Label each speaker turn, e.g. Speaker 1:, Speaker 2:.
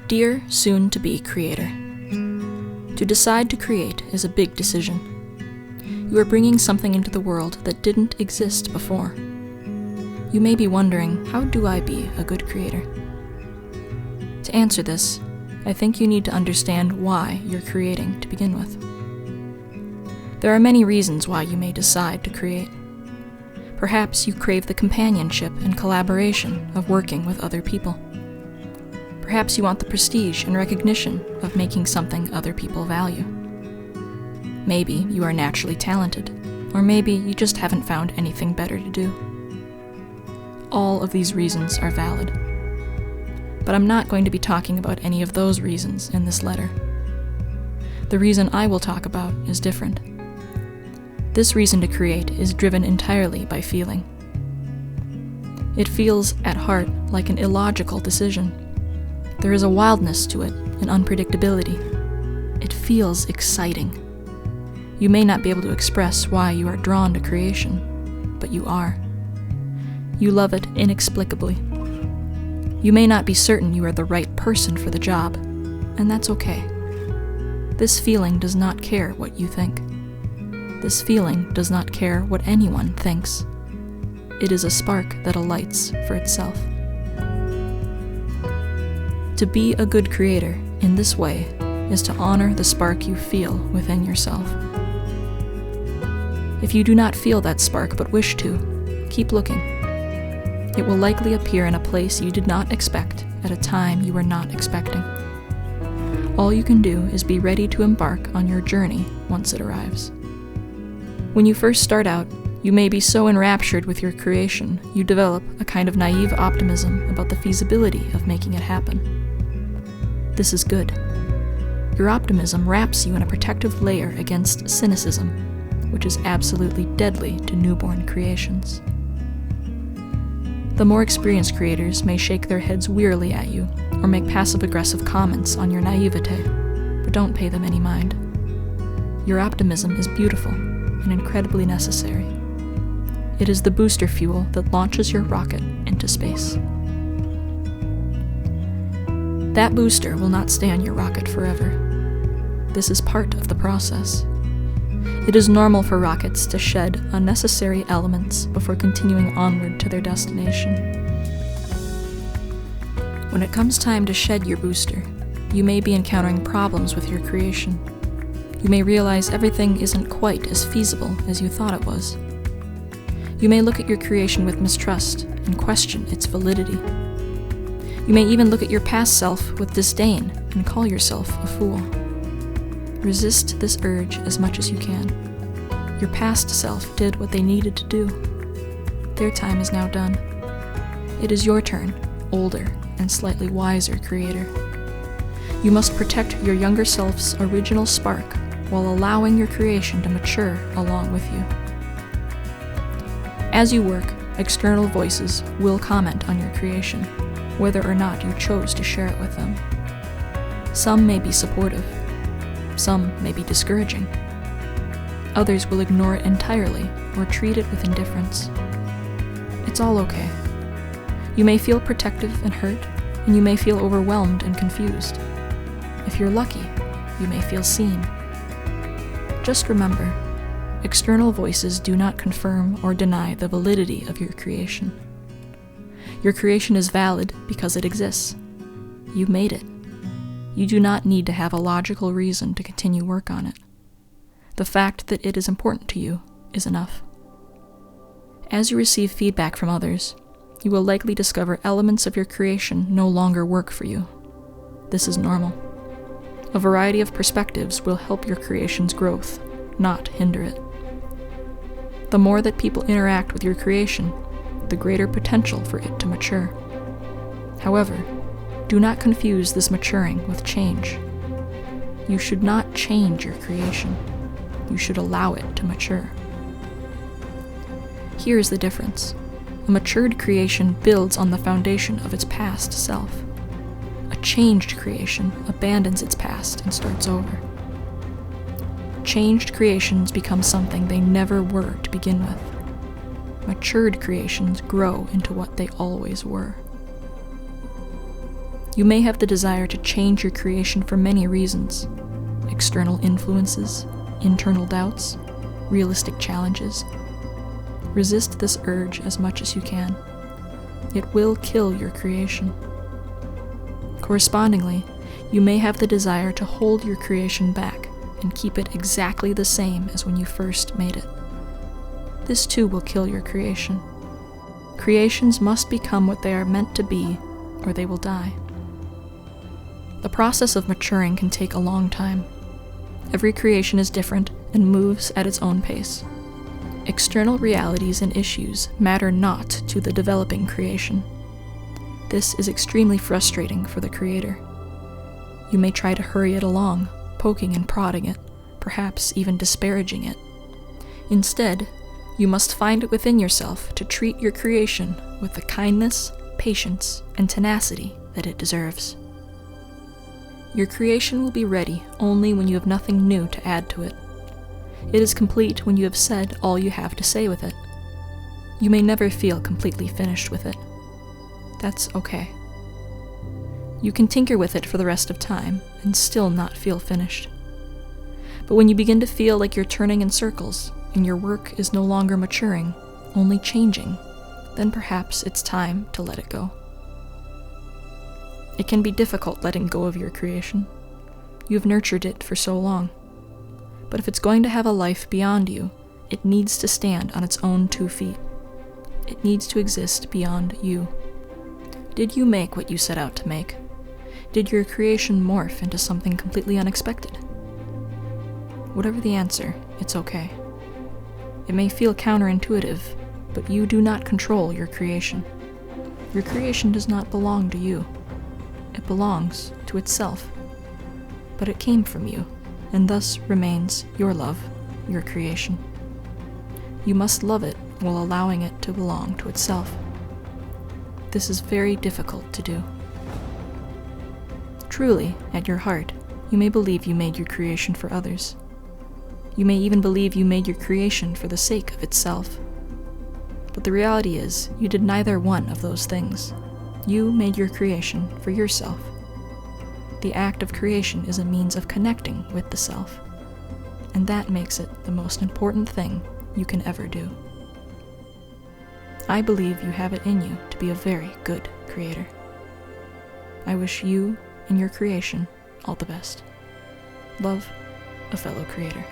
Speaker 1: Dear soon-to-be creator, to decide to create is a big decision. You are bringing something into the world that didn't exist before. You may be wondering, how do I be a good creator? To answer this, I think you need to understand why you're creating to begin with. There are many reasons why you may decide to create. Perhaps you crave the companionship and collaboration of working with other people. Perhaps you want the prestige and recognition of making something other people value. Maybe you are naturally talented, or maybe you just haven't found anything better to do. All of these reasons are valid. But I'm not going to be talking about any of those reasons in this letter. The reason I will talk about is different. This reason to create is driven entirely by feeling. It feels, at heart, like an illogical decision. There is a wildness to it, an unpredictability. It feels exciting. You may not be able to express why you are drawn to creation, but you are. You love it inexplicably. You may not be certain you are the right person for the job, and that's okay. This feeling does not care what you think. This feeling does not care what anyone thinks. It is a spark that alights for itself. To be a good creator in this way is to honor the spark you feel within yourself. If you do not feel that spark but wish to, keep looking. It will likely appear in a place you did not expect at a time you were not expecting. All you can do is be ready to embark on your journey once it arrives. When you first start out, you may be so enraptured with your creation, you develop a kind of naive optimism about the feasibility of making it happen. This is good. Your optimism wraps you in a protective layer against cynicism, which is absolutely deadly to newborn creations. The more experienced creators may shake their heads wearily at you, or make passive-aggressive comments on your naivete, but don't pay them any mind. Your optimism is beautiful and incredibly necessary. It is the booster fuel that launches your rocket into space. That booster will not stay on your rocket forever. This is part of the process. It is normal for rockets to shed unnecessary elements before continuing onward to their destination. When it comes time to shed your booster, you may be encountering problems with your creation. You may realize everything isn't quite as feasible as you thought it was. You may look at your creation with mistrust and question its validity. You may even look at your past self with disdain and call yourself a fool. Resist this urge as much as you can. Your past self did what they needed to do. Their time is now done. It is your turn, older and slightly wiser creator. You must protect your younger self's original spark while allowing your creation to mature along with you. As you work, external voices will comment on your creation, whether or not you chose to share it with them. Some may be supportive. Some may be discouraging. Others will ignore it entirely or treat it with indifference. It's all okay. You may feel protective and hurt, and you may feel overwhelmed and confused. If you're lucky, you may feel seen. Just remember, external voices do not confirm or deny the validity of your creation. Your creation is valid because it exists. You made it. You do not need to have a logical reason to continue work on it. The fact that it is important to you is enough. As you receive feedback from others, you will likely discover elements of your creation no longer work for you. This is normal. A variety of perspectives will help your creation's growth, not hinder it. The more that people interact with your creation, the greater potential for it to mature. However, do not confuse this maturing with change. You should not change your creation. You should allow it to mature. Here is the difference. A matured creation builds on the foundation of its past self. A changed creation abandons its past and starts over. Changed creations become something they never were to begin with. Matured creations grow into what they always were. You may have the desire to change your creation for many reasons: external influences, internal doubts, realistic challenges. Resist this urge as much as you can. It will kill your creation. Correspondingly, you may have the desire to hold your creation back and keep it exactly the same as when you first made it. This too will kill your creation. Creations must become what they are meant to be, or they will die. The process of maturing can take a long time. Every creation is different and moves at its own pace. External realities and issues matter not to the developing creation. This is extremely frustrating for the creator. You may try to hurry it along, poking and prodding it, perhaps even disparaging it. Instead, you must find it within yourself to treat your creation with the kindness, patience, and tenacity that it deserves. Your creation will be ready only when you have nothing new to add to it. It is complete when you have said all you have to say with it. You may never feel completely finished with it. That's okay. You can tinker with it for the rest of time and still not feel finished. But when you begin to feel like you're turning in circles and your work is no longer maturing, only changing, then perhaps it's time to let it go. It can be difficult letting go of your creation. You've nurtured it for so long. But if it's going to have a life beyond you, it needs to stand on its own 2 feet. It needs to exist beyond you. Did you make what you set out to make? Did your creation morph into something completely unexpected? Whatever the answer, it's okay. It may feel counterintuitive, but you do not control your creation. Your creation does not belong to you. It belongs to itself. But it came from you, and thus remains your love, your creation. You must love it while allowing it to belong to itself. This is very difficult to do. Truly, at your heart, you may believe you made your creation for others. You may even believe you made your creation for the sake of itself. But the reality is, you did neither one of those things. You made your creation for yourself. The act of creation is a means of connecting with the self, and that makes it the most important thing you can ever do. I believe you have it in you to be a very good creator. I wish you and your creation all the best. Love, a fellow creator.